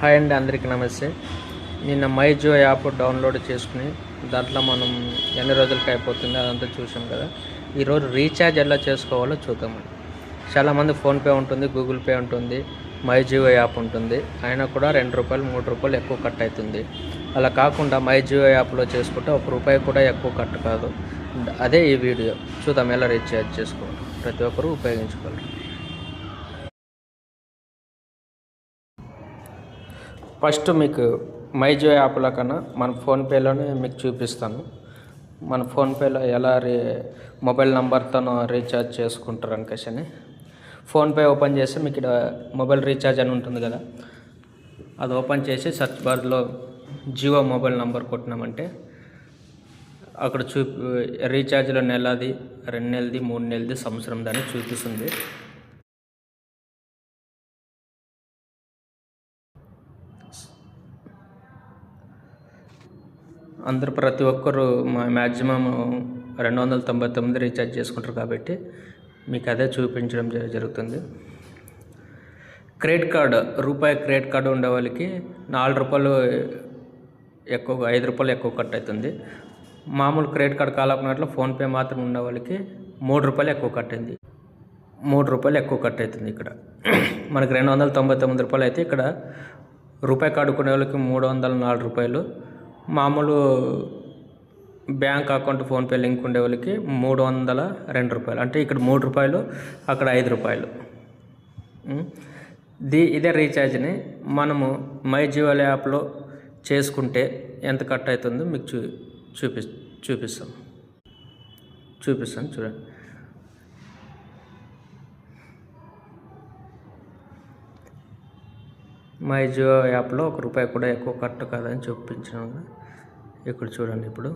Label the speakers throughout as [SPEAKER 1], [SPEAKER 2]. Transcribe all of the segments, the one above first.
[SPEAKER 1] Hi అండి, అందరికీ నమస్తే. నిన్న మై జియో యాప్ డౌన్లోడ్ చేసుకుని దాంట్లో మనం ఎన్ని రోజులకి అయిపోతుంది అదంతా చూసాం కదా. ఈరోజు రీఛార్జ్ ఎలా చేసుకోవాలో చూద్దామండి. చాలామంది ఫోన్పే ఉంటుంది, గూగుల్ పే ఉంటుంది, మై జియో యాప్ ఉంటుంది, అయినా కూడా ₹2 ₹3 ఎక్కువ కట్ అవుతుంది. అలా కాకుండా మై జియో యాప్లో చేసుకుంటే ₹1 కూడా ఎక్కువ కట్ కాదు. అదే ఈ వీడియో. చూద్దాం ఎలా రీఛార్జ్ చేసుకోవాలి. ప్రతి ఒక్కరూ ఉపయోగించుకోవాలి. ఫస్ట్ మీకు మై జియో యాప్లో కన్నా మన ఫోన్పేలోనే మీకు చూపిస్తాను. మన ఫోన్పేలో ఎలా మొబైల్ నెంబర్తో రీఛార్జ్ చేసుకుంటారు అనుకేసని. ఫోన్పే ఓపెన్ చేసి మీకు ఇక్కడ మొబైల్ రీఛార్జ్ అని ఉంటుంది కదా, అది ఓపెన్ చేసి సెర్చ్ బార్లో జియో మొబైల్ నెంబర్ కొట్టినామంటే అక్కడ రీఛార్జ్లో నెలది, 2 నెలది, 3 నెలది, సంవత్సరం దాన్ని చూపిస్తుంది. ప్రతి ఒక్కరు మ్యాక్సిమం 299 రీఛార్జ్ చేసుకుంటారు కాబట్టి మీకు అదే చూపించడం జరుగుతుంది. క్రెడిట్ కార్డు, క్రెడిట్ కార్డు ఉండే వాళ్ళకి ₹4 ఎక్కువ, ₹5 ఎక్కువ కట్ అవుతుంది. మామూలు క్రెడిట్ కార్డు కాలకున్నట్లు ఫోన్పే మాత్రం ఉండే వాళ్ళకి ₹3 ఎక్కువ కట్ అయింది. ₹3 ఎక్కువ కట్ అవుతుంది. ఇక్కడ మనకి ₹299 అయితే ఇక్కడ రూపాయి కార్డు కొనే వాళ్ళకి ₹304, మామూలు బ్యాంక్ అకౌంట్ ఫోన్పే లింక్ ఉండే వాళ్ళకి ₹302. అంటే ఇక్కడ ₹3, అక్కడ ₹5. ఇదే రీఛార్జ్ని మనము మై జియో యాప్లో చేసుకుంటే ఎంత కట్ అవుతుందో మీకు చూపిస్తాను చూడండి. మై జియో యాప్లో ₹1 కూడా ఎక్కువ కట్ కాదని చూపించాను. ఇక్కడ చూడండి. ఇప్పుడు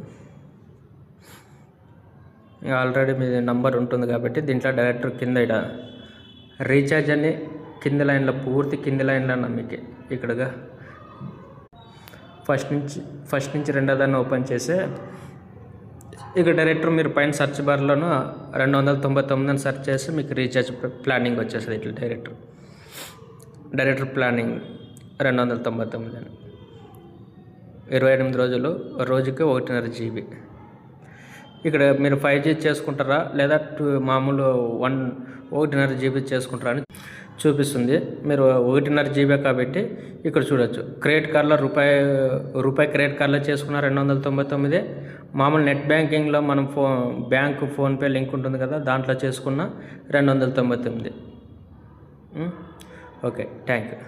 [SPEAKER 1] ఆల్రెడీ మీ నంబర్ ఉంటుంది కాబట్టి దీంట్లో డైరెక్ట్ కింద ఇక్కడ రీఛార్జ్ అని కింద లైన్లో, పూర్తి కింద లైన్లో మీకు ఇక్కడగా ఫస్ట్ నుంచి రెండో దాన్ని ఓపెన్ చేస్తే ఇక డైరెక్ట్ మీరు పైన సెర్చ్ బార్లోనూ 299 అని సెర్చ్ చేస్తే మీకు రీఛార్జ్ ప్లానింగ్ వచ్చేస్తుంది. ఇట్లా డైరెక్ట్ ప్లానింగ్ 299 అని, 28 రోజులు, రోజుకి 1.5 GB. ఇక్కడ మీరు 5G చేసుకుంటారా లేదా మామూలు 1.5 GB చేసుకుంటారా అని చూపిస్తుంది. మీరు 1.5 GB కాబట్టి ఇక్కడ చూడొచ్చు. క్రెడిట్ కార్డులో రూపాయి క్రెడిట్ కార్డులో చేసుకున్న 299, మామూలు నెట్ బ్యాంకింగ్లో మనం ఫోన్పే లింక్ ఉంటుంది కదా, దాంట్లో చేసుకున్న 299. Okay, thank you.